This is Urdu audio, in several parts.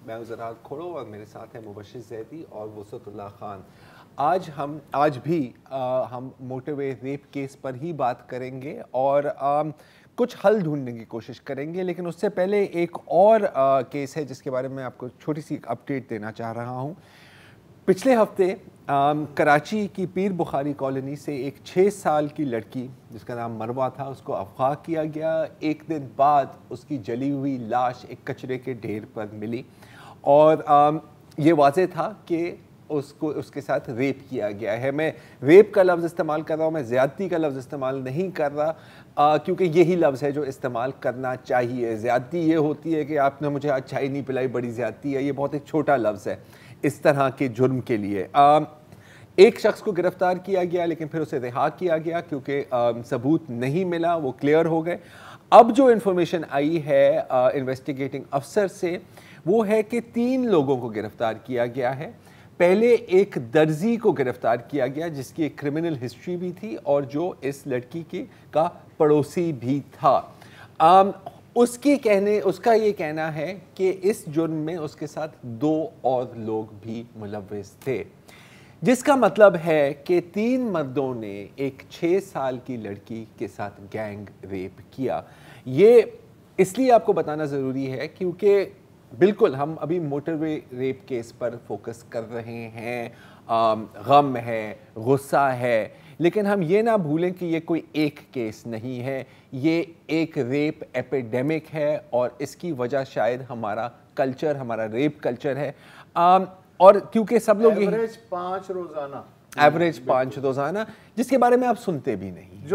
میں ہوں زراعت کھوڑو اور میرے ساتھ ہیں مبشر زیدی اور وسعت اللہ خان. آج بھی ہم موٹروے ریپ کیس پر ہی بات کریں گے اور کچھ حل ڈھونڈنے کی کوشش کریں گے، لیکن اس سے پہلے ایک اور کیس ہے جس کے بارے میں آپ کو چھوٹی سی اپڈیٹ دینا چاہ رہا ہوں. پچھلے ہفتے کراچی کی پیر بخاری کالونی سے ایک 6 سال کی لڑکی جس کا نام مروہ تھا، اس کو اغوا کیا گیا. ایک دن بعد اس کی جلی ہوئی لاش ایک کچرے کے ڈھیر پر ملی اور یہ واضح تھا کہ اس کے ساتھ ریپ کیا گیا ہے. میں ریپ کا لفظ استعمال کر رہا ہوں، میں زیادتی کا لفظ استعمال نہیں کر رہا کیونکہ یہی لفظ ہے جو استعمال کرنا چاہیے. زیادتی یہ ہوتی ہے کہ آپ نے مجھے آج چائے نہیں پلائی، بڑی زیادتی ہے. یہ بہت ایک چھوٹا لفظ ہے اس طرح کے جرم کے لیے. ایک شخص کو گرفتار کیا گیا لیکن پھر اسے رہا کیا گیا کیونکہ ثبوت نہیں ملا، وہ کلیئر ہو گئے. اب جو انفارمیشن آئی ہے انویسٹیگیٹنگ افسر سے وہ ہے کہ 3 لوگوں کو گرفتار کیا گیا ہے. پہلے ایک درزی کو گرفتار کیا گیا جس کی ایک کرمنل ہسٹری بھی تھی اور جو اس لڑکی کا پڑوسی بھی تھا. اس کا یہ کہنا ہے کہ اس جرم میں اس کے ساتھ 2 اور لوگ بھی ملوث تھے، جس کا مطلب ہے کہ 3 مردوں نے ایک 6 سال کی لڑکی کے ساتھ گینگ ریپ کیا. یہ اس لیے آپ کو بتانا ضروری ہے کیونکہ بالکل ہم ابھی موٹر وے ریپ کیس پر فوکس کر رہے ہیں. غم ہے، غصہ ہے، لیکن ہم یہ نہ بھولیں کہ یہ کوئی ایک کیس نہیں ہے، یہ ایک ریپ ایپیڈیمک ہے اور اس کی وجہ شاید ہمارا کلچر، ہمارا ریپ کلچر ہے. اور کیونکہ سب لوگ ایوریج 5 روزانہ، ایوریج 5 روزانہ، جس کے بارے میں آپ سنتے بھی نہیں،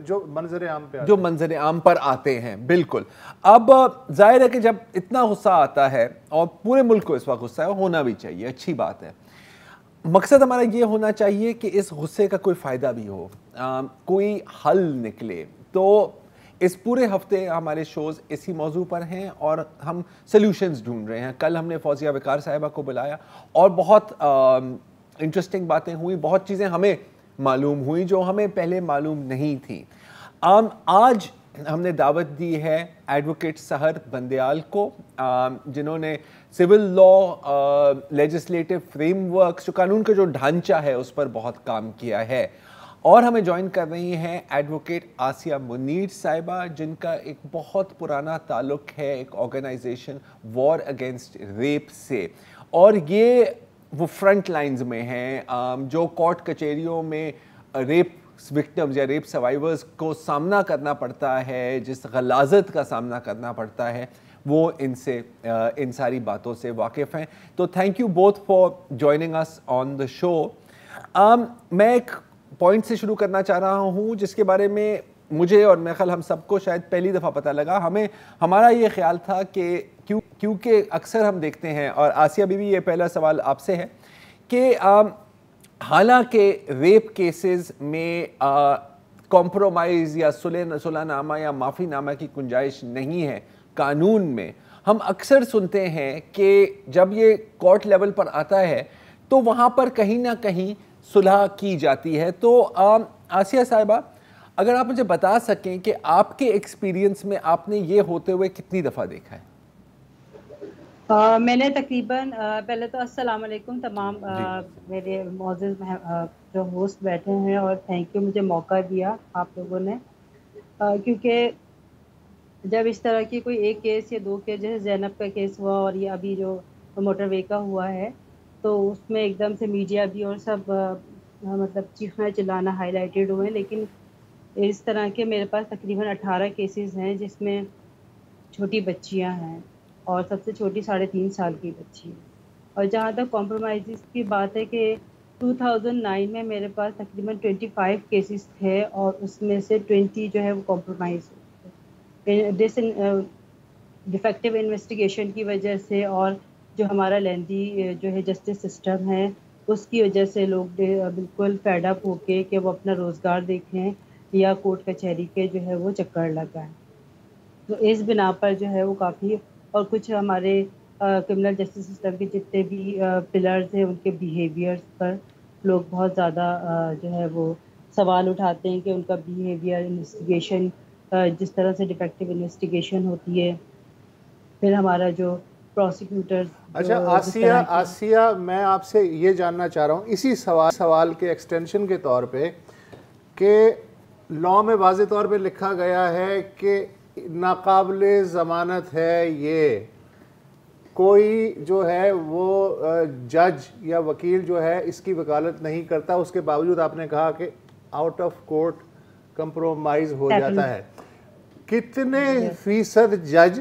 جو منظر عام پر آتے ہیں. بالکل. اب ظاہر ہے کہ جب اتنا غصہ آتا ہے اور پورے ملک کو اس وقت غصہ ہے، ہونا بھی چاہیے، اچھی بات ہے. مقصد ہمارا یہ ہونا چاہیے کہ اس غصے کا کوئی فائدہ بھی ہو، کوئی حل نکلے. تو اس پورے ہفتے ہمارے شوز اسی موضوع پر ہیں اور ہم سلیوشنز ڈھونڈ رہے ہیں. کل ہم نے فوزیہ وقار صاحبہ کو بلایا اور بہت انٹرسٹنگ باتیں ہوئی، بہت چیزیں ہمیں معلوم ہوئی جو ہمیں پہلے معلوم نہیں تھیں. آج ہم نے دعوت دی ہے ایڈوکیٹ سحر بندیال کو، جنہوں نے civil law legislative frame works, جو قانون کا جو ڈھانچہ ہے اس پر بہت کام کیا ہے. اور ہمیں جوائن کر رہی ہیں ایڈوکیٹ آسیہ منیر صاحبہ، جن کا ایک بہت پرانا تعلق ہے ایک آرگنائزیشن وار اگینسٹ ریپ سے، اور یہ وہ فرنٹ لائنز میں ہیں جو کورٹ کچہریوں میں ریپ وکٹمز یا ریپ سروائیورز کو سامنا کرنا پڑتا ہے، جس غلاظت کا سامنا کرنا پڑتا ہے، وہ ان ساری باتوں سے واقف ہیں. تو thank you both for joining اس آن دا شو. میں ایک پوائنٹ سے شروع کرنا چاہ رہا ہوں جس کے بارے میں مجھے اور میرے خیال ہم سب کو شاید پہلی دفعہ پتہ لگا. ہمارا یہ خیال تھا کہ کیونکہ اکثر ہم دیکھتے ہیں، اور آسیہ بی بی یہ پہلا سوال آپ سے ہے، کہ حالانکہ ریپ کیسز میں کمپرومائز یا صلح نامہ یا معافی نامہ کی گنجائش نہیں ہے قانون میں، ہم اکثر سنتے ہیں کہ جب یہ کورٹ لیول پر آتا ہے تو وہاں پر کہیں نہ کہیں صلح کی جاتی ہے. تو آسیہ صاحبہ، اگر آپ مجھے بتا سکیں کہ آپ کے ایکسپیرینس میں آپ نے یہ ہوتے ہوئے کتنی دفعہ دیکھا ہے؟ میں نے تقریباً پہلے تو السلام علیکم تمام میرے معزز جو ہوسٹ بیٹھے ہیں، اور تھینک یو مجھے موقع دیا آپ لوگوں نے، کیونکہ جب اس طرح کی کوئی ایک کیس یا 2 کیس، جیسے زینب کا کیس ہوا اور یہ ابھی جو موٹر وے کا ہوا ہے، تو اس میں ایک دم سے میڈیا بھی اور سب مطلب چیخنا چلانا ہائی لائٹڈ ہوئے. لیکن اس طرح کے میرے پاس تقریباً 18 کیسز ہیں جس میں چھوٹی بچیاں ہیں، اور سب سے چھوٹی 3.5 سال کی بچی ہے. اور جہاں تک کمپرومائزز کی بات ہے کہ 2009 میں میرے پاس تقریباً 25 کیسز تھے اور اس میں سے 20 جو ہے وہ کمپرومائز ہوئے. ڈیفیکٹیو انویسٹیگیشن کی وجہ سے اور جو ہمارا لیندی جو ہے جسٹس سسٹم ہے اس کی وجہ سے لوگ بالکل فیڈ اپ ہو کے کہ وہ اپنا روزگار دیکھیں یا کورٹ کچہری کے جو ہے وہ چکر لگائیں. تو اس بنا پر جو ہے وہ کافی، اور کچھ ہمارے کرمنل جسٹس سسٹم کے جتنے بھی پلرز ہیں ان کے بیہیویئرز پر لوگ بہت زیادہ جو ہے وہ سوال اٹھاتے ہیں کہ ان کا بیہیویئر، انویسٹیگیشن، جس طرح سے ڈیفیکٹیو انویسٹیگیشن ہوتی ہے، پھر ہمارا جو پروسیکیوٹرز. اچھا آسیہ میں آپ سے یہ جاننا چاہ رہا ہوں اسی سوال کے ایکسٹینشن کے طور پہ کہ لاء میں واضح طور پہ لکھا گیا ہے کہ ناقابل ضمانت ہے، یہ کوئی جو ہے وہ جج یا وکیل جو ہے اس کی وکالت نہیں کرتا، اس کے باوجود آپ نے کہا کہ آؤٹ آف کورٹ کمپرومائز ہو جاتا ہے. کتنے فیصد جج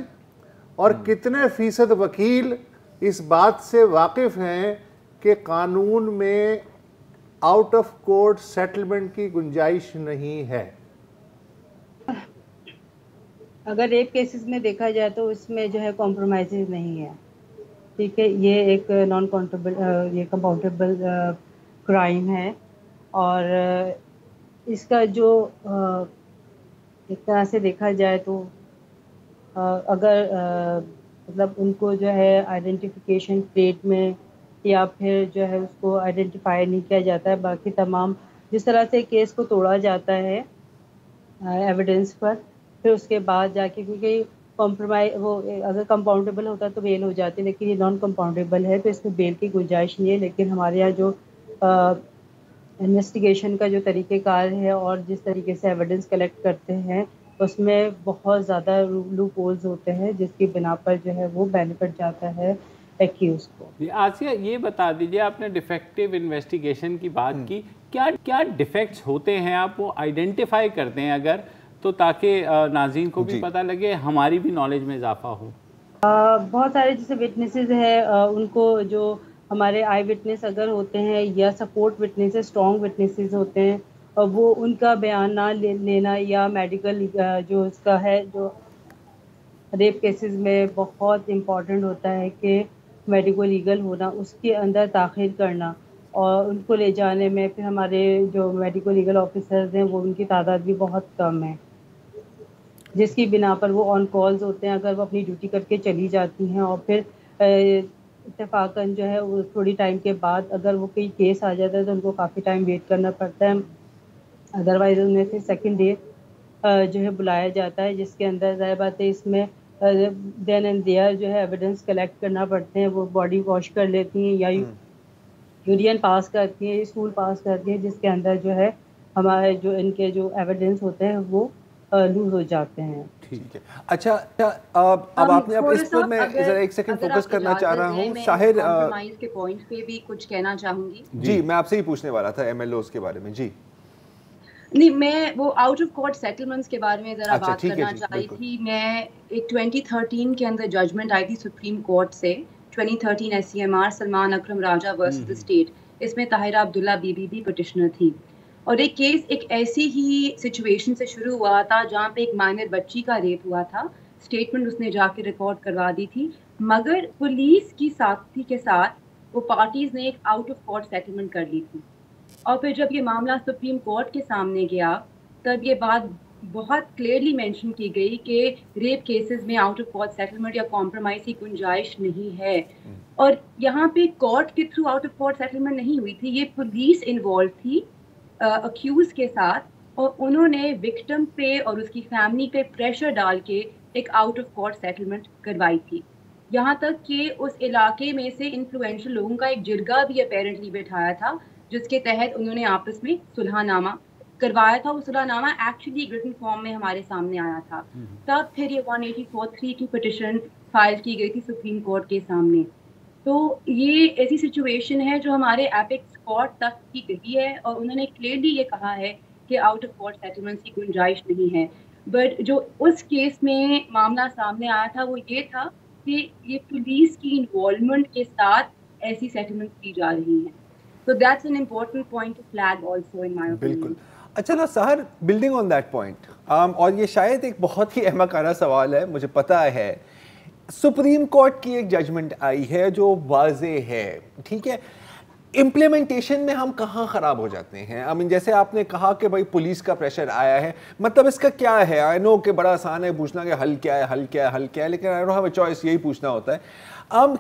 اور کتنے فیصد وکیل اس بات سے واقف ہیں کہ قانون میں آؤٹ آف کورٹ سیٹلمنٹ کی گنجائش نہیں ہے؟ اگر ریپ کیسز میں دیکھا جائے تو اس میں جو ہے کمپرومائزز نہیں ہے. ٹھیک ہے، یہ ایک نان کمپاؤنڈیبل کرائم ہے، اور اس کا جو ایک طرح سے دیکھا جائے تو اگر مطلب ان کو جو ہے آئیڈینٹیفیکیشن پلیٹ میں یا پھر جو ہے اس کو آئیڈینٹیفائی نہیں کیا جاتا ہے، باقی تمام جس طرح سے کیس کو توڑا جاتا ہے ایویڈنس پر، پھر اس کے بعد جا کے، کیونکہ کمپرومائز وہ اگر کمپاؤنڈیبل ہوتا تو بیل ہو جاتی، لیکن یہ نان کمپاؤنڈیبل ہے تو اس میں بیل کی گنجائش نہیں ہے. لیکن ہمارے یہاں جو انویسٹیگیشن کا جو طریقہ کار ہے اور جس طریقے سے ایویڈنس کلیکٹ کرتے ہیں اس میں بہت زیادہ لوپ ہولز ہوتے ہیں جس کی بنا پر جو ہے وہ بینیفٹ جاتا ہے ایکیوز کو. آسیہ یہ بتا دیجیے، آپ نے ڈیفیکٹیو انویسٹیگیشن کی بات کی، کیا ڈیفیکٹس ہوتے ہیں آپ وہ آئیڈینٹیفائی کرتے ہیں اگر تو، تاکہ ناظرین کو بھی پتہ لگے، ہماری بھی نالج میں اضافہ ہو؟ بہت سارے جیسے وٹنسز ہیں، ان کو جو ہمارے آئی وٹنس اگر ہوتے ہیں یا سپورٹ وٹنسز، اسٹرانگ وٹنسز ہوتے ہیں، وہ ان کا بیان نہ لینا، یا میڈیکل جو اس کا ہے، جو ریپ کیسز میں بہت امپورٹنٹ ہوتا ہے کہ میڈیکو لیگل ہونا، اس کے اندر تاخیر کرنا اور ان کو لے جانے میں پھر ہمارے جو میڈیکو لیگل آفیسرز ہیں وہ ان کی تعداد بھی بہت کم ہے، جس کی بنا پر وہ آن کالز ہوتے ہیں. اگر وہ اپنی ڈیوٹی کر کے چلی جاتی ہیں اور پھر اتفاقاً جو ہے وہ تھوڑی ٹائم کے بعد اگر وہ کوئی کیس آ جاتا ہے تو ان کو کافی ٹائم ویٹ کرنا پڑتا ہے. ادروائز انہیں پھر سیکنڈ ڈے جو ہے بلایا جاتا ہے، جس کے اندر ظاہر بات ہے اس میں دین اینڈ دیئر جو ہے ایویڈنس کلیکٹ کرنا پڑتے ہیں. وہ باڈی واش کر لیتی ہیں یا یورین پاس کرتی ہیں، اسٹول پاس کرتی ہیں، جس کے اندر جو ہے ہمارے جو ان کے جو ایویڈنس ہوتے ہیں وہ لوز ہو جاتے ہیں. ٹھیک ہے. اچھا اب آپ نے اس پر میں ذرا ایک سیکنڈ فوکس کرنا چاہ رہا ہوں. شاہر کمپرومائز کے پوائنٹ پہ بھی کچھ کہنا چاہوں گی. جی میں آپ سے ہی پوچھنے والا تھا ایم ایل اوز کے بارے میں. جی نہیں، میں وہ آؤٹ آف کورٹ سیٹلمنٹس کے بارے میں ذرا بات کرنا چاہ رہی تھی. میں ایک 2013 کے اندر ججمنٹ آئی تھی سپریم کورٹ سے، 2013 SCMR سلمان اکرم راجہ ورسز اسٹیٹ. اس میں طاہرہ عبداللہ بی بی بھی پٹیشنر تھی، اور ایک کیس ایک ایسی ہی سچویشن سے شروع ہوا تھا جہاں پہ ایک مائنر بچی کا ریپ ہوا تھا. اسٹیٹمنٹ اس نے جا کے ریکارڈ کروا دی تھی، مگر پولیس کی ساتھی کے ساتھ وہ پارٹیز نے ایک آؤٹ آف کورٹ سیٹلمنٹ کر لی تھی. اور پھر جب یہ معاملہ سپریم کورٹ کے سامنے گیا تب یہ بات بہت کلیئرلی مینشن کی گئی کہ ریپ کیسز میں آؤٹ آف کورٹ سیٹلمنٹ یا کمپرومائز کی گنجائش نہیں ہے. اور یہاں پہ کورٹ کے through out of court settlement نہیں ہوئی تھی، یہ پولیس انوالو تھی اکیوز کے ساتھ، اور انہوں نے وکٹم پہ اور اس کی فیملی پہ پریشر ڈال کے ایک آؤٹ آف کورٹ سیٹلمنٹ کروائی تھی. یہاں تک کہ اس علاقے میں سے انفلوئنشل لوگوں کا ایک جرگہ بھی اپیرنٹلی بیٹھایا تھا جس کے تحت انہوں نے آپس میں صلح نامہ کروایا تھا. وہ صلح نامہ ایکچولی ریٹن فارم میں ہمارے سامنے آیا تھا. تب پھر یہ 184(3) کی پٹیشن فائل کی گئی تھی سپریم کورٹ کے سامنے. تو یہ ایسی سچویشن ہے جو ہمارے ایپیکس کورٹ تک کی گئی ہے، اور انہوں نے کلیئرلی یہ کہا ہے کہ آؤٹ آف کورٹ سیٹلمنٹ کی گنجائش نہیں ہے. بٹ جو اس کیس میں معاملہ سامنے آیا تھا وہ یہ تھا کہ یہ پولیس کی انوالومنٹ کے ساتھ ایسی سیٹلمنٹ کی جا رہی ہیں. So that's an important point to flag also in my opinion. بالکل. اچھا نا سہر، بلڈنگ آن دیٹ پوائنٹ، اور یہ شاید ایک بہت ہی احمقانہ سوال ہے، مجھے پتہ ہے. سپریم کورٹ کی ایک ججمنٹ آئی ہے جو واضح ہے، ٹھیک ہے، امپلیمنٹیشن میں ہم کہاں خراب ہو جاتے ہیں؟ جیسے آپ نے کہا کہ بھائی پولیس کا پریشر آیا ہے، مطلب اس کا کیا ہے؟ آئی نو کہ بڑا آسان ہے پوچھنا کہ حل کیا ہے، حل کیا ہے، حل کیا ہے، لیکن I don't have a choice, یہی پوچھنا ہوتا ہے.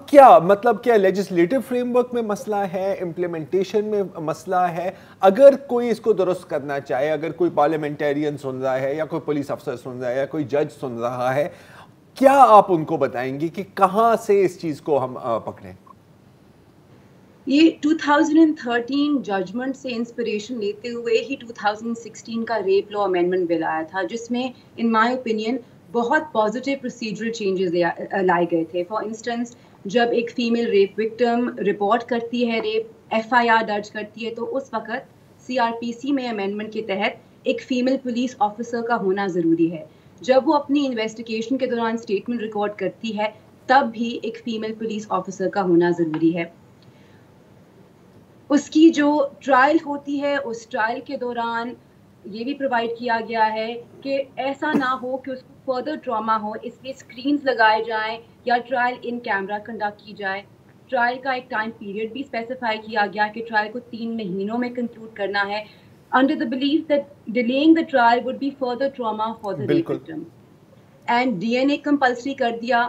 کیا مطلب کیا لیجسلیٹو فریم ورک میں مسئلہ ہے، امپلیمنٹیشن میں مسئلہ ہے؟ اگر کوئی اس کو درست کرنا چاہے، اگر کوئی پارلیمنٹیرین سن رہا ہے یا کوئی پولیس افسر سن رہا ہے یا کوئی جج سن رہا ہے، کیا آپ ان کو بتائیں گی کہ کہاں سے اس چیز کو ہم پکڑیں؟ یہ 2013 ججمنٹ سے انسپریشن لیتے ہوئے ہی 2016 کا ریپ لا امینڈمنٹ بل آیا تھا، جس میں ان مائی اوپینین بہت پازیٹیو پروسیجرل چینجز لائے گئے تھے. فار انسٹنس جب ایک فیمیل ریپ وکٹم رپورٹ کرتی ہے ریپ، ایف آئی آر درج کرتی ہے، تو اس وقت سی آر پی سی میں امینڈمنٹ کے تحت ایک فیمیل پولیس آفیسر کا ہونا ضروری ہے. جب وہ اپنی انویسٹیگیشن کے دوران اسٹیٹمنٹ ریکارڈ کرتی ہے تب بھی ایک فیمیل پولیس آفیسر کا ہونا ضروری ہے. اس کی جو ٹرائل ہوتی ہے اس ٹرائل کے دوران یہ بھی پرووائڈ کیا گیا ہے کہ ایسا نہ ہو کہ اس کو فردر ٹراما ہو، اس لیے اسکرینز لگائے جائیں یا ٹرائل ان کیمرہ کنڈکٹ کی جائے. ٹرائل کا ایک ٹائم پیریڈ بھی اسپیسیفائی کیا گیا کہ ٹرائل کو 3 مہینوں میں کنکلوڈ کرنا ہے، under the belief that delaying the trial would be further trauma for the rape victim. And DNA compulsory کر دیا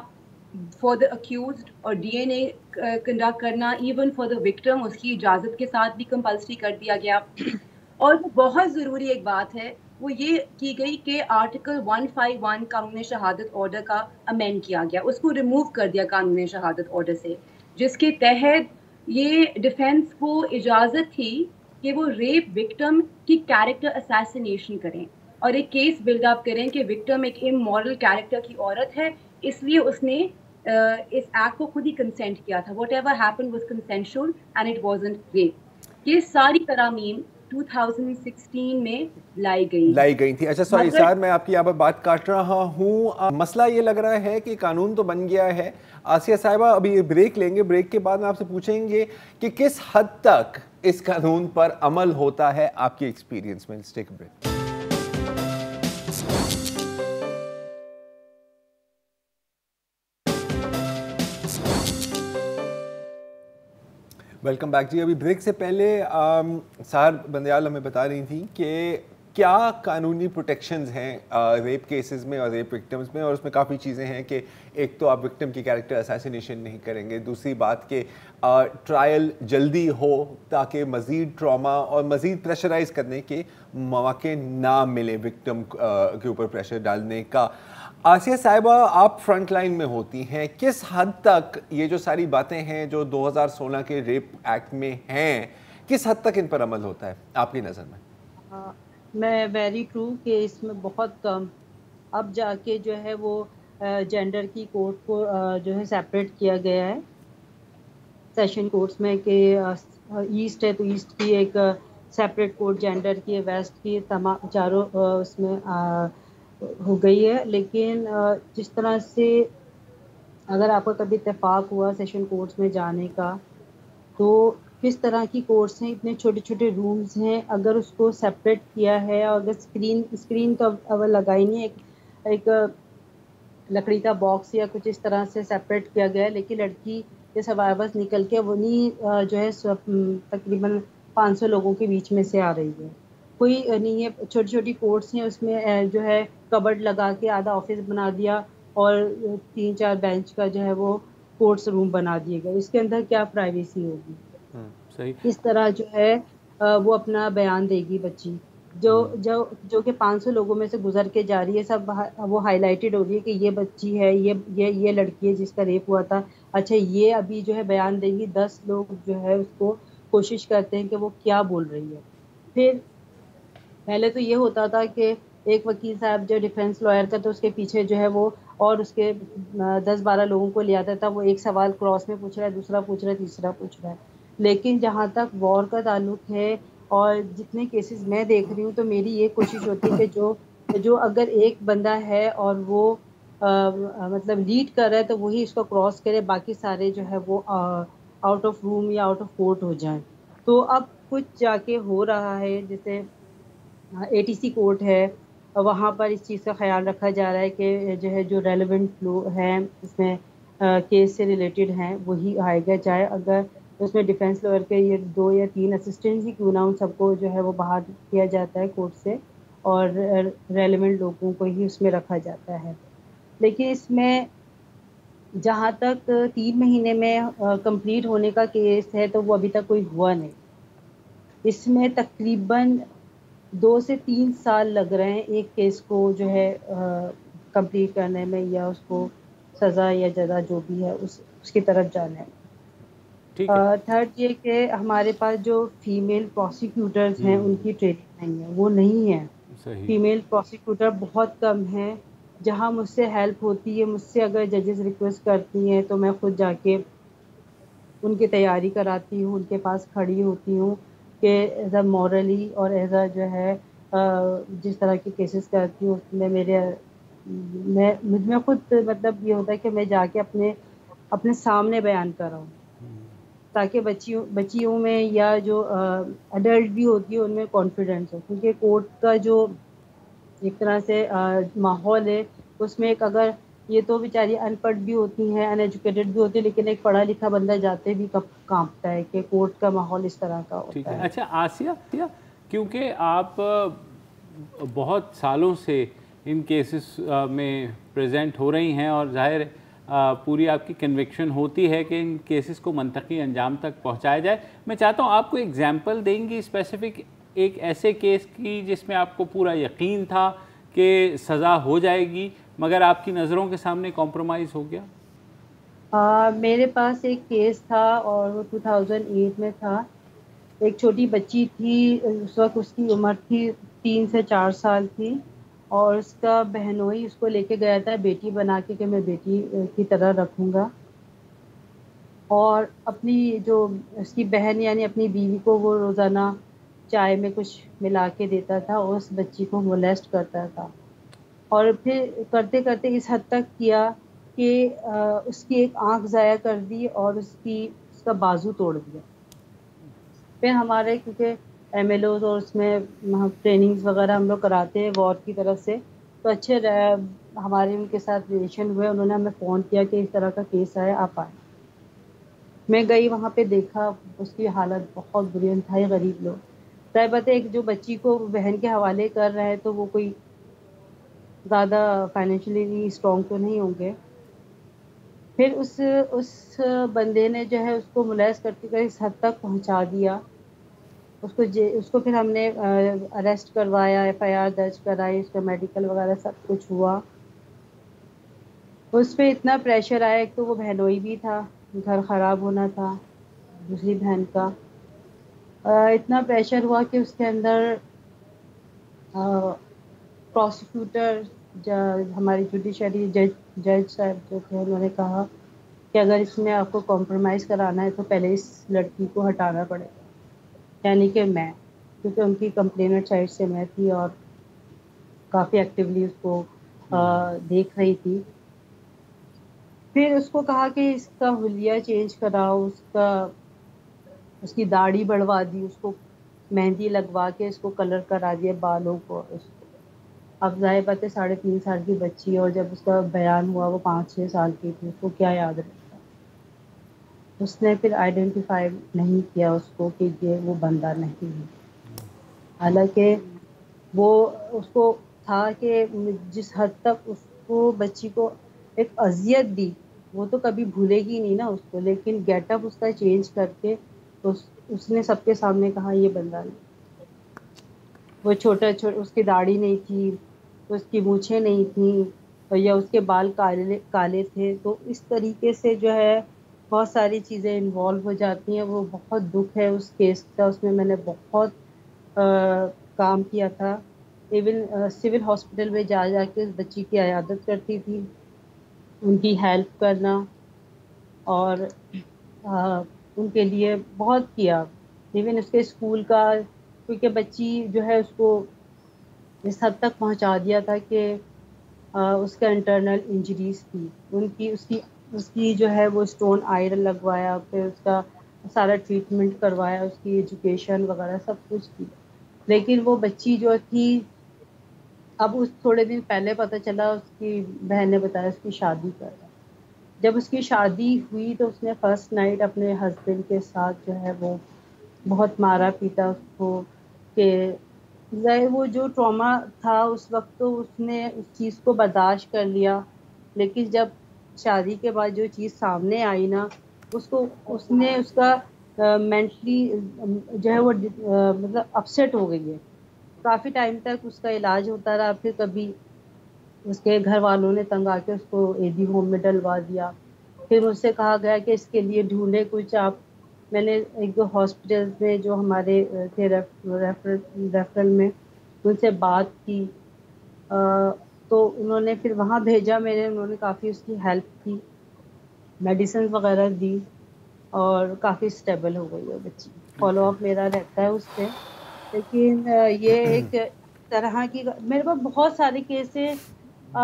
for the accused، اور DNA کنڈکٹ کرنا ایون فار دا وکٹم اس کی اجازت کے ساتھ بھی کمپلسری کر دیا گیا. اور بہت ضروری ایک بات ہے وہ یہ کی گئی کہ آرٹیکل 151 قانون شہادت آرڈر کا امینڈ کیا گیا، اس کو ریموو کر دیا قانون شہادت آرڈر سے، جس کے تحت یہ ڈیفینس کو اجازت تھی کہ وہ ریپ وکٹم کی کیریکٹر اسیسینیشن کریں اور ایک کیس بلڈ اپ کریں کہ وکٹم ایک امورل کیریکٹر کی عورت ہے، اس لیے اس نے اس ایکٹ کو خود ہی کنسینٹ کیا تھا. Whatever happen was consensual and it wasn't rape. یہ ساری ترامیم 2016 میں لائی گئی تھی. اچھا سوری سر، میں آپ کی یہاں پر بات کاٹ رہا ہوں. مسئلہ یہ لگ رہا ہے کہ قانون تو بن گیا ہے. آسیہ صاحبہ ابھی بریک لیں گے، بریک کے بعد میں آپ سے پوچھیں گے کہ کس حد تک اس قانون پر عمل ہوتا ہے آپ کی ایکسپیرینس میں. Let's take a break. Welcome back جی. ابھی بریک سے پہلے سہر بندیال ہمیں بتا رہی تھی کہ کیا قانونی پروٹیکشنز ہیں ریپ کیسز میں اور ریپ وکٹمز میں، اور اس میں کافی چیزیں ہیں کہ ایک تو آپ وکٹم کی کیریکٹر اسیسینیشن نہیں کریں گے، دوسری بات کہ ٹرائل جلدی ہو تاکہ مزید ٹراما اور مزید پریشرائز کرنے کے مواقع نہ ملے وکٹم کے اوپر پریشر ڈالنے کا. آسیہ صاحبہ، آپ فرنٹ لائن میں ہوتی ہیں، کس حد تک یہ جو ساری باتیں ہیں جو 2016 کے ریپ ایکٹ میں ہیں، کس حد تک ان پر عمل ہوتا ہے آپ کی نظر میں؟ میں ویری ٹرو کہ اس میں بہت کم، اب جا کے جو ہے وہ جینڈر کی کورٹ کو جو ہے سیپریٹ کیا گیا ہے سیشن کورٹس میں، کہ ایسٹ ہے تو ایسٹ کی ایک سیپریٹ کورٹ جینڈر کی، ویسٹ کی، تمام چاروں اس میں ہو گئی ہے. لیکن جس طرح سے اگر آپ کا کبھی اتفاق ہوا سیشن کورٹس میں جانے کا، تو کس طرح کی کورٹس ہیں، اتنے چھوٹے چھوٹے رومز ہیں. اگر اس کو سیپریٹ کیا ہے، اور اگر اسکرین تو اول لگائی نہیں، ایک لکڑی کا باکس یا کچھ اس طرح سے سیپریٹ کیا گیا ہے، لیکن لڑکی کے سروائیورز نکل کے وہیں جو ہے تقریباً 500 لوگوں کے بیچ میں سے آ رہی ہے. کوئی نہیں ہے. چھوٹی چھوٹی کورٹس ہیں، اس میں جو ہے کبرڈ لگا کے آدھا آفس بنا دیا اور 3-4 بینچ کا جو ہے وہ کورٹس روم بنا دیے گئے. اس کے اندر کیا پرائیویسی ہوگی؟ اس طرح جو ہے وہ اپنا بیان دے گی بچی، جو کہ 500 لوگوں میں سے گزر کے جا رہی ہے، سب وہ ہائی لائٹڈ ہو رہی ہے کہ یہ بچی ہے، یہ لڑکی ہے جس کا ریپ ہوا تھا. اچھا یہ ابھی جو ہے بیان دے گی، 10 لوگ جو ہے اس کو کوشش کرتے ہیں کہ وہ کیا بول رہی ہے. پھر پہلے تو یہ ہوتا تھا کہ ایک وکیل صاحب جو ڈیفینس لائر کا، تو اس کے پیچھے جو ہے وہ اور اس کے 10-12 لوگوں کو لے آتا تھا. وہ ایک سوال کراس میں پوچھ رہا ہے، دوسرا پوچھ رہا ہے، تیسرا پوچھ رہا ہے. لیکن جہاں تک وار کا تعلق ہے اور جتنے کیسز میں دیکھ رہی ہوں، تو میری یہ کوشش ہوتی ہے کہ جو اگر ایک بندہ ہے اور وہ مطلب لیڈ کر رہا ہے تو وہی اس کو کراس کرے، باقی سارے جو ہے وہ آؤٹ آف روم یا آؤٹ آف کورٹ ہو جائیں. تو اب کچھ جا کے ہو رہا ہے، جیسے ATC کورٹ ہے، وہاں پر اس چیز کا خیال رکھا جا رہا ہے کہ جو ہے جو ریلیونٹ لوگ ہیں اس میں کیس سے ریلیٹڈ ہیں وہی آئے گا، چاہے اگر اس میں ڈیفینس لائر کے یہ 2 یا 3 اسسٹنٹس ہی کیوں نہ، ان سب کو جو ہے وہ باہر کیا جاتا ہے کورٹ سے اور ریلیونٹ لوگوں کو ہی اس میں رکھا جاتا ہے. لیکن اس میں جہاں تک 3 مہینے میں کمپلیٹ ہونے کا کیس ہے تو وہ ابھی تک کوئی ہوا نہیں. اس میں تقریباً 2 سے 3 سال لگ رہے ہیں ایک کیس کو جو ہے کمپلیٹ کرنے میں یا اس کو سزا یا جزا جو بھی ہے اس کی طرف جانا ہے. تھرڈ یہ کہ ہمارے پاس جو فیمیل پروسیکیوٹرز ہیں ان کی ٹریننگ نہیں ہے, وہ نہیں ہے. فیمیل پروسیکیوٹر بہت کم ہیں. جہاں مجھ سے ہیلپ ہوتی ہے, مجھ سے اگر ججز ریکویسٹ کرتی ہیں تو میں خود جا کے ان کی تیاری کراتی ہوں, ان کے پاس کھڑی ہوتی ہوں کہ ایز اے مورلی اور ایز اے جو ہے جس طرح کے کیسز کرتی ہوں اس میں مجھ میں خود مطلب یہ ہوتا ہے کہ میں جا کے اپنے سامنے بیان کر رہا ہوں, تاکہ بچیوں میں یا جو اڈلٹ بھی ہوتی ہے ان میں کانفیڈنس ہو. کیونکہ کورٹ کا جو ایک طرح سے ماحول ہے اس میں ایک اگر یہ تو بیچاری ان پڑھ بھی ہوتی ہیں, ان ایجوکیٹڈ بھی ہوتی ہے, لیکن ایک پڑھا لکھا بندہ جاتے بھی کانپتا ہے کہ کورٹ کا ماحول اس طرح کا ہوتا ہے. اچھا آسیہ, کیونکہ آپ بہت سالوں سے ان کیسز میں پریزنٹ ہو رہی ہیں اور ظاہر پوری آپ کی کنوکشن ہوتی ہے کہ ان کیسز کو منطقی انجام تک پہنچایا جائے. میں چاہتا ہوں آپ کو ایگزامپل دیں گی اسپیسیفک ایک ایسے کیس کی جس میں آپ کو پورا یقین تھا کہ سزا ہو جائے گی مگر آپ کی نظروں کے سامنے کمپرومائز ہو گیا؟ میرے پاس ایک کیس تھا اور وہ 2008 میں تھا. ایک چھوٹی بچی تھی, اس وقت اس کی عمر تھی 3 سے 4 سال تھی, اور اس کا بہنوئی اس کو لے کے گیا تھا بیٹی بنا کے کہ میں بیٹی کی طرح رکھوں گا, اور اپنی جو اس کی بہن یعنی اپنی بیوی کو وہ روزانہ چائے میں کچھ ملا کے دیتا تھا اور اس بچی کو مولیسٹ کرتا تھا. اور پھر کرتے کرتے اس حد تک کیا کہ اس کی ایک آنکھ ضائع کر دی اور اس کا بازو توڑ دیا. پھر ہمارے کیونکہ ایم ایل اوز اور اس میں ٹریننگز وغیرہ ہم لوگ کراتے ہیں وارڈ کی طرف سے, تو اچھے ہمارے ان کے ساتھ ریلیشن ہوئے. انہوں نے ہمیں فون کیا کہ اس طرح کا کیس ہے, آپ آئیں. میں گئی وہاں پہ, دیکھا اس کی حالت بہت بری, انتہائی غریب لوگ. ظاہر بات ہے ایک جو بچی کو بہن کے حوالے کر رہا ہے تو وہ کوئی زیادہ فائنینشلی اسٹرانگ تو نہیں ہوں گے. پھر اس بندے نے جو ہے اس کو ملیس کرتے ہوئے اس حد تک پہنچا دیا. اس کو پھر ہم نے اریسٹ کروایا, ایف آئی آر درج کرائی, اس کا میڈیکل وغیرہ سب کچھ ہوا. اس پہ اتنا پریشر آیا, ایک تو وہ بہنوئی بھی تھا, گھر خراب ہونا تھا دوسری بہن کا, اتنا پریشر ہوا کہ اس کے اندر پروسیکیوٹر ہماری جوڈیشری جج صاحب جو تھے انہوں نے کہا کہ اگر اس میں آپ کو کمپرومائز کرانا ہے تو پہلے اس لڑکی کو ہٹانا پڑے گا, یعنی کہ میں, کیونکہ ان کی کمپلینٹ سائڈ سے میں تھی اور کافی ایکٹیولی اس کو دیکھ رہی تھی. پھر اس کو کہا کہ اس کا حلیہ چینج کراؤ, اس کی داڑھی بڑھوا دی, اس کو مہندی لگوا کے اس کو کلر کرا دیا بالوں کو. اب ظاہر بات ہے 3.5 سال کی بچی, اور جب اس کا بیان ہوا وہ 5-6 سال کی تھی, اس کو کیا یاد رہتا. اس نے پھر آئیڈینٹیفائی نہیں کیا اس کو کہ یہ وہ بندہ نہیں ہے, حالانکہ وہ اس کو تھا کہ جس حد تک اس کو بچی کو ایک اذیت دی وہ تو کبھی بھولے گی نہیں نا اس کو. لیکن گیٹ اپ اس کا چینج کر کے اس نے سب کے سامنے کہا یہ بندہ نہیں. وہ چھوٹا اس کی داڑھی نہیں تھی, اس کی مونچھیں نہیں تھیں, یا اس کے بال کالے تھے. تو اس طریقے سے جو ہے بہت ساری چیزیں انوالو ہو جاتی ہیں. وہ بہت دکھ ہے اس کیس کا, اس میں نے بہت کام کیا تھا. ایون سول ہاسپٹل میں جا کے اس بچی کی عیادت کرتی تھی, ان کی ہیلپ کرنا, اور ان کے لیے بہت کیا. ایون اس کے اسکول کا, کیونکہ بچی جو ہے اس کو اس حد تک پہنچا دیا تھا کہ اس کا انٹرنل انجریز تھی, اس کی جو ہے وہ اسٹون آئرن لگوایا, پھر اس کا سارا ٹریٹمنٹ کروایا, اس کی ایجوکیشن وغیرہ سب کچھ کی. لیکن وہ بچی جو تھی, اب اس تھوڑے دن پہلے پتہ چلا, اس کی بہن نے بتایا اس کی شادی کر. جب اس کی شادی ہوئی تو اس نے فرسٹ نائٹ اپنے ہسبینڈ کے ساتھ جو ہے وہ بہت مارا پیٹا اس کو, کہ وہ جو ٹراما تھا اس وقت تو اس نے اس چیز کو برداشت کر لیا. لیکن جب شادی کے بعد جو چیز سامنے آئی نا, اس نے اس کا مینٹلی جو ہے وہ مطلب اپسیٹ ہو گئی ہے. کافی ٹائم تک اس کا علاج ہوتا رہا, پھر کبھی اس کے گھر والوں نے تنگ آ کے اس کو AD ہوم میں ڈلوا دیا. پھر مجھ سے کہا گیا کہ اس کے لیے ڈھونڈے کچھ آپ. میں نے ایک دو ہاسپٹل میں جو ہمارے تھے ریفرل میں ان سے بات کی تو انہوں نے پھر وہاں بھیجا میرے. انہوں نے کافی اس کی ہیلپ کی, میڈیسن وغیرہ دی اور کافی اسٹیبل ہو گئی ہے بچی. فالو اپ میرا رہتا ہے اس پہ. لیکن یہ ایک طرح کی میرے پاس بہت سارے کیس ہیں.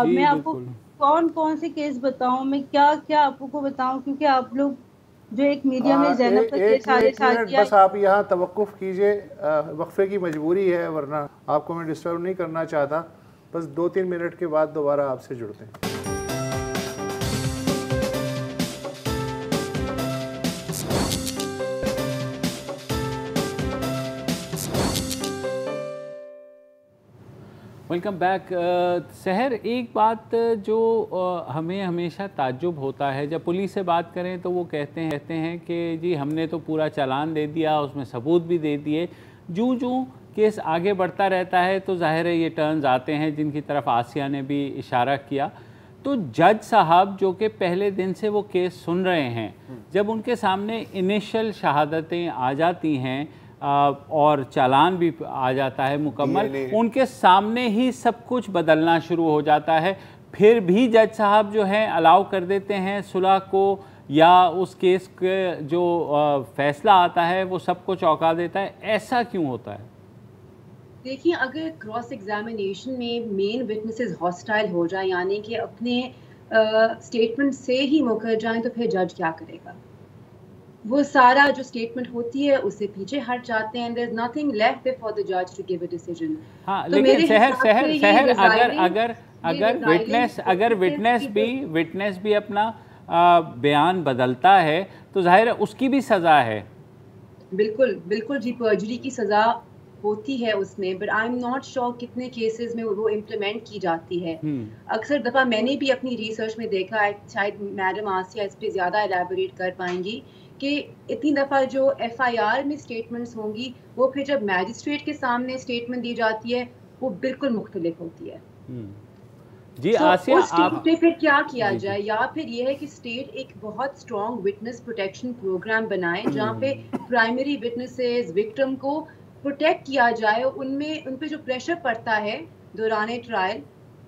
میں آپ کو کون سے کیس بتاؤں, میں کیا آپ کو بتاؤں, کیونکہ آپ لوگ جو ایک میڈیا میں زینب کا کیس ایک منٹ بس آپ یہاں توقف کیجئے, وقفے کی مجبوری ہے ورنہ آپ کو میں ڈسٹرب نہیں کرنا چاہتا. بس 2-3 منٹ کے بعد دوبارہ آپ سے جڑتے ہیں. Welcome back. سحر, ایک بات جو ہمیں ہمیشہ تعجب ہوتا ہے جب پولیس سے بات کریں تو وہ کہتے ہیں کہ جی ہم نے تو پورا چالان دے دیا, اس میں ثبوت بھی دے دیے. جو کیس آگے بڑھتا رہتا ہے تو ظاہر ہے یہ ٹرنز آتے ہیں جن کی طرف آسیہ نے بھی اشارہ کیا. تو جج صاحب جو کہ پہلے دن سے وہ کیس سن رہے ہیں, جب ان کے سامنے انیشل شہادتیں آ جاتی ہیں اور چالان بھی آ جاتا ہے مکمل, ان کے سامنے ہی سب کچھ بدلنا شروع ہو جاتا ہے. پھر بھی جج صاحب جو ہیں الاؤ کر دیتے ہیں صلح کو, یا اس کیس کے جو فیصلہ آتا ہے وہ سب کو چونکا دیتا ہے. ایسا کیوں ہوتا ہے؟ دیکھیے, اگر کراس ایگزامینیشن میں مین وٹنسز ہاسٹائل ہو جائیں, یعنی کہ اپنے اسٹیٹمنٹ سے ہی مکر جائیں, تو پھر جج کیا کرے گا؟ وہ سارا جو اسٹیٹمنٹ ہوتی ہے اس سے پیچھے ہٹ جاتے ہیں. there is nothing left for the judge to give a decision. ہاں, لیکن سحر اگر وٹنس بھی اپنا بیان بدلتا ہے تو ظاہر ہے اس کی بھی سزا ہے. بالکل جی, پرجری کی سزا ہوتی ہے اس میں, but I am not sure کتنے کیسز میں وہ امپلیمنٹ کی جاتی ہے. اکثر دفعہ میں نے بھی اپنی ریسرچ میں دیکھا ہے, شاید میڈم آسیہ اس پہ زیادہ الیبوریٹ کر پائیں گی, کہ اتنی دفعہ جو FIR میں اسٹیٹمنٹس ہوں گی وہ پھر جب میجسٹریٹ کے سامنے اسٹیٹمنٹ دی جاتی ہے وہ بالکل مختلف ہوتی ہے. جی آسیہ, اس اسٹیٹ پہ پھر کیا کیا جائے؟ یا پھر یہ ہے کہ اسٹیٹ ایک بہت اسٹرانگ وٹنس پروٹیکشن پروگرام بنائے جہاں پہ پرائمری وٹنسز, وکٹم کو پروٹیکٹ کیا جائے, ان پہ جو پریشر پڑتا ہے دوران ٹرائل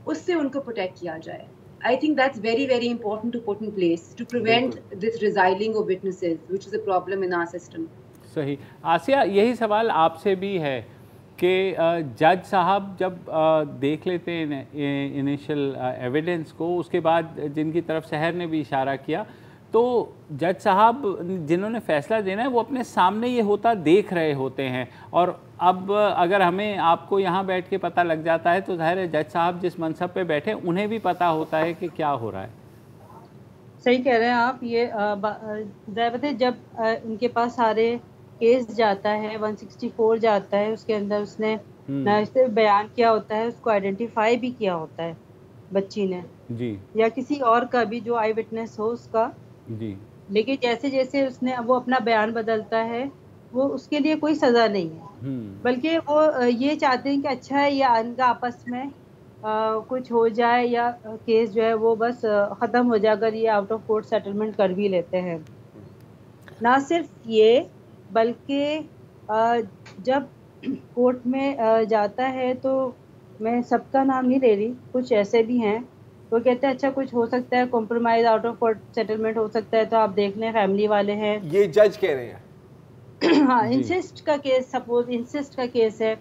اس سے ان کو پروٹیکٹ کیا جائے. I think that's very, very important to put in place to prevent this resiling of witnesses, which is a problem in our system. صحیح. آسیہ, یہی سوال آپ سے بھی ہے کہ جج صاحب جب دیکھ لیتے ہیں انیشل ایویڈنس کو, اس کے بعد جن کی طرف سحر نے بھی اشارہ کیا, تو جج صاحب جنہوں نے فیصلہ دینا ہے وہ اپنے سامنے یہ ہوتا دیکھ رہے ہوتے ہیں. اور اب اگر ہمیں آپ کو یہاں بیٹھ کے پتہ لگ جاتا ہے تو ظاہر ہے جج صاحب جس منصب پہ بیٹھے انہیں بھی پتہ ہوتا ہے کہ کیا ہو رہا ہے. صحیح کہہ رہے ہیں آپ. یہ ضرورت ہے جب ان کے پاس سارے کیس جاتا ہے, 164 جاتا ہے, اس کے اندر اس نے نہ صرف بیان کیا ہوتا ہے, اس کو آئیڈینٹیفائی بھی کیا ہوتا ہے بچی نے, جی, یا کسی اور کا بھی جو آئی وٹنس ہو اس کا. جی, لیکن جیسے اس نے وہ اپنا بیان بدلتا ہے وہ اس کے لیے کوئی سزا نہیں ہے, بلکہ وہ یہ چاہتے ہیں کہ اچھا ہے یا ان کا آپس میں کچھ ہو جائے یا کیس جو ہے وہ بس ختم ہو جائے اگر یہ آؤٹ آف کورٹ سیٹلمنٹ کر بھی لیتے ہیں. نہ صرف یہ بلکہ جب کورٹ میں جاتا ہے تو میں سب کا نام نہیں لے رہی, کچھ ایسے بھی ہیں وہ کہتے ہیں اچھا کچھ ہو سکتا ہے, compromise out of court settlement ہو سکتا ہے, تو آپ دیکھ لیں فیملی والے ہیں. یہ جج کہہ رہے ہیں. ہاں, انسسٹ کا کیس, سپوز انسسٹ کا کیس ہے,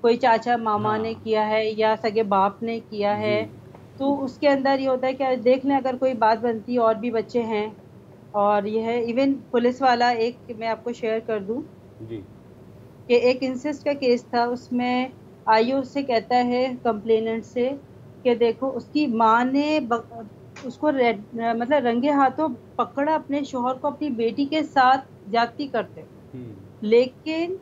کوئی چاچا ماما نے کیا ہے یا سگے باپ نے کیا ہے, تو اس کے اندر یہ ہوتا ہے کہ دیکھ لیں اگر کوئی بات بنتی اور بھی بچے ہیں. اور یہ ہے ایون پولیس والا, ایک میں آپ کو شیئر کر دوں کہ ایک انسسٹ کا کیس تھا, اس میں آئیو سے کہتا ہے کمپلیننٹ سے کہ دیکھو اس کی ماں نے اس کو مطلب رنگے ہاتھوں پکڑا اپنے شوہر کو اپنی بیٹی کے ساتھ جاتی کرتے, لیکن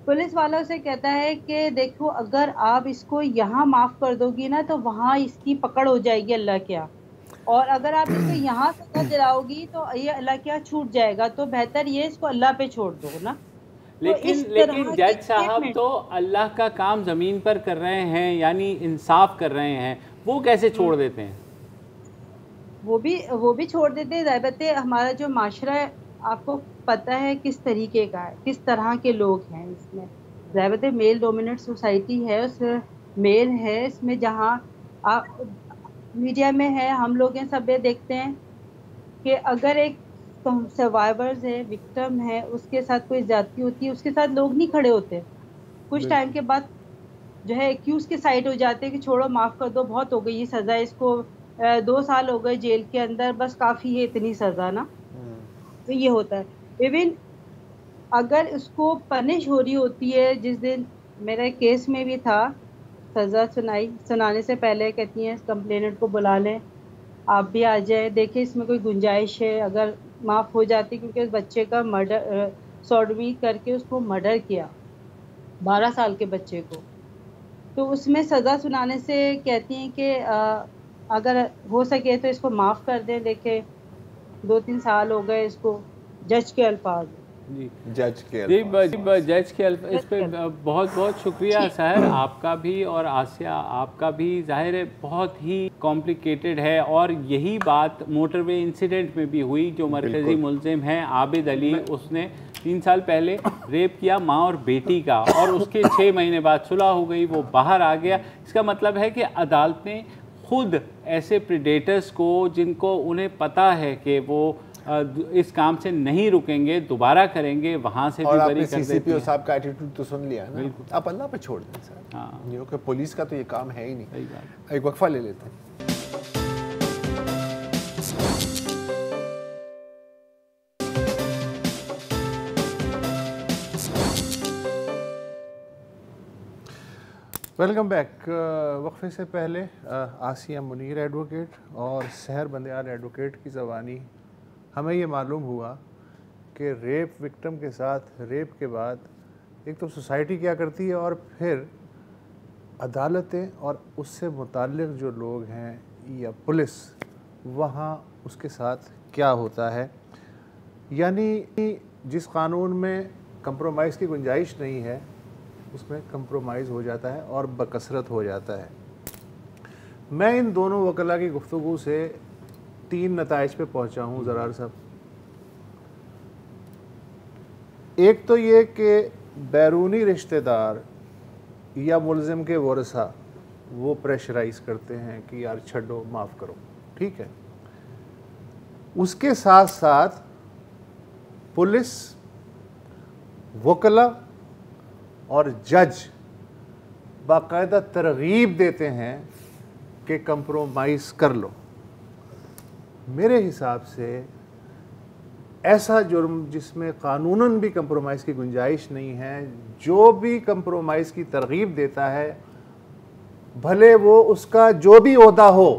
پولیس والا سے کہتا ہے کہ دیکھو اگر آپ اس کو یہاں معاف کر دو گی نا تو وہاں اس کی پکڑ ہو جائے گی اللہ کیا, اور اگر آپ اس کو یہاں سزا دلاؤ گی تو یہ اللہ کیا چھوٹ جائے گا, تو بہتر یہ اس کو اللہ پہ چھوڑ دو نا. لیکن جج صاحب تو اللہ کا کام زمین پر کر رہے ہیں، یعنی انصاف کر رہے ہیں، وہ کیسے چھوڑ دیتے ہیں؟ وہ بھی چھوڑ دیتے ہیں. ضابط ہمارا جو معاشرہ ہے آپ کو پتہ ہے کس طریقے کا ہے، کس طرح کے لوگ ہیں اس میں. ضابط میل ڈومیننٹ سوسائٹی ہے، اس میل ہے اس میں، جہاں میڈیا میں ہے، ہم لوگ ہیں سب یہ دیکھتے ہیں کہ اگر ایک سروائیورز ہے، وکٹم ہے، اس کے ساتھ کوئی زیادتی ہوتی ہے، اس کے ساتھ لوگ نہیں کھڑے ہوتے. کچھ ٹائم کے بعد جو ہے ایکیوز کے سائڈ ہو جاتے ہیں کہ چھوڑو معاف کر دو، بہت ہو گئی یہ سزا، اس کو 2 سال ہو گئے جیل کے اندر، بس کافی ہے اتنی سزا نا. تو یہ ہوتا ہے. ایون اگر اس کو پنش ہو رہی ہوتی ہے، جس دن میرے کیس میں بھی تھا، سزا سنانے سے پہلے کہتی ہیں کمپلیننٹ کو بلا لیں، آپ بھی آ جائیں، دیکھیں اس میں کوئی گنجائش ہے. اگر معاف ہو جاتی، کیونکہ اس بچے کا مرڈر سوڈومی کر کے اس کو مرڈر کیا 12 سال کے بچے کو، تو اس میں سزا سنانے سے کہتی ہیں کہ اگر ہو سکے تو اس کو معاف کر دیں. دیکھیں 2-3 سال ہو گئے اس کو. جج کے الفاظ جج کے اس پہ بہت بہت شکریہ سحر آپ کا بھی اور آسیہ آپ کا بھی. ظاہر ہے بہت ہی کمپلیکیٹڈ ہے، اور یہی بات موٹر وے انسیڈنٹ میں بھی ہوئی. جو مرکزی ملزم ہیں عابد علی، اس نے 3 سال پہلے ریپ کیا ماں اور بیٹی کا، اور اس کے 6 مہینے بعد صلح ہو گئی، وہ باہر آ گیا. اس کا مطلب ہے کہ عدالتیں خود ایسے پریڈیٹرز کو، جن کو انہیں پتہ ہے کہ وہ اس کام سے نہیں رکیں گے، دوبارہ کریں گے، وہاں سے بھی بری کر دیتے ہیں. سی پی او صاحب کا ایٹیٹیوڈ تو سن لیا نا، آپ اللہ پہ چھوڑ دیں سر. یہ کہ پولیس کا تو یہ کام ہے ہی نہیں. ایک وقفہ لے لیتے ہیں. Welcome back. وقفے سے پہلے آسیہ منیر ایڈوکیٹ اور سحر بندیال ایڈوکیٹ کی زبانی ہمیں یہ معلوم ہوا کہ ریپ وکٹم کے ساتھ ریپ کے بعد ایک تو سوسائٹی کیا کرتی ہے، اور پھر عدالتیں اور اس سے متعلق جو لوگ ہیں یا پولیس، وہاں اس کے ساتھ کیا ہوتا ہے. یعنی جس قانون میں کمپرومائز کی گنجائش نہیں ہے، اس میں کمپرومائز ہو جاتا ہے اور بکثرت ہو جاتا ہے. میں ان دونوں وکلاء کی گفتگو سے 3 نتائج پہ پہنچا ہوں زرار صاحب. ایک تو یہ کہ بیرونی رشتہ دار یا ملزم کے ورثاء وہ پریشرائز کرتے ہیں کہ یار چھڈو، معاف کرو، ٹھیک ہے. اس کے ساتھ ساتھ پولیس، وکلاء اور جج باقاعدہ ترغیب دیتے ہیں کہ کمپرومائز کر لو. میرے حساب سے ایسا جرم جس میں قانوناً بھی کمپرومائز کی گنجائش نہیں ہے، جو بھی کمپرومائز کی ترغیب دیتا ہے، بھلے وہ اس کا جو بھی عہدہ ہو،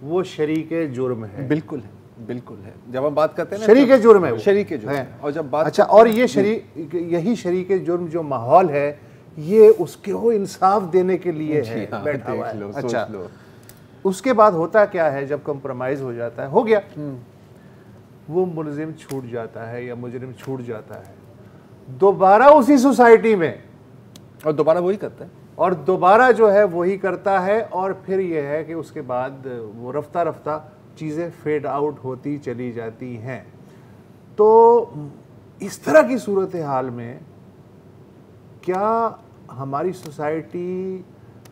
وہ شریک جرم ہے. بالکل ہے، بالکل ہے. جب ہم بات کرتے ہیں شریک جرم ہے، شریک جرم ہے. اور جب بات اچھا، اور یہی شریک جرم جو ماحول ہے، یہ اس کے وہ انصاف دینے کے لیے ہے بیٹھا ہوا ہے. اچھا، اس کے بعد ہوتا کیا ہے جب کمپرومائز ہو جاتا ہے، ہو گیا، وہ ملزم چھوٹ جاتا ہے یا مجرم چھوٹ جاتا ہے، دوبارہ اسی سوسائٹی میں، اور دوبارہ وہی کرتا ہے، اور دوبارہ جو ہے وہی کرتا ہے. اور پھر یہ ہے کہ اس کے بعد وہ رفتہ رفتہ چیزیں فیڈ آؤٹ ہوتی چلی جاتی ہیں. تو اس طرح کی صورتحال میں کیا ہماری سوسائٹی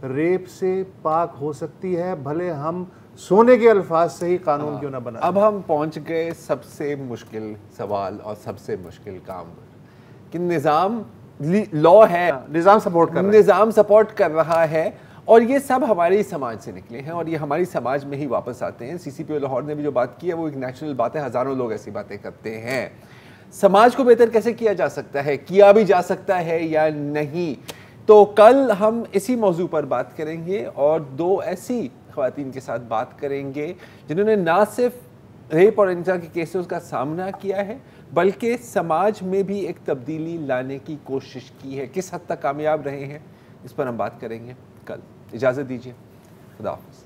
ریپ سے پاک ہو سکتی ہے، بھلے ہم سونے کے الفاظ سے ہی قانون کیوں نہ بنا؟ اب ہم پہنچ گئے سب سے مشکل سوال اور سب سے مشکل کام پر کہ نظام لا ہے، نظام سپورٹ کر رہا ہے، اور یہ سب ہمارے سماج سے نکلے ہیں اور یہ ہماری سماج میں ہی واپس آتے ہیں. سی سی پی او لاہور نے بھی جو بات کی ہے وہ ایک نیچرل بات ہے، ہزاروں لوگ ایسی باتیں کرتے ہیں. سماج کو بہتر کیسے کیا جا سکتا ہے، کیا بھی جا سکتا ہے یا نہیں؟ تو کل ہم اسی موضوع پر بات کریں گے اور 2 ایسی خواتین کے ساتھ بات کریں گے جنہوں نے نہ صرف ریپ اور انجا کے کیسز کا سامنا کیا ہے بلکہ سماج میں بھی ایک تبدیلی لانے کی کوشش کی ہے. کس حد تک کامیاب رہے ہیں، اس پر ہم بات کریں گے کل. اجازت دیجیے، خدا حافظ.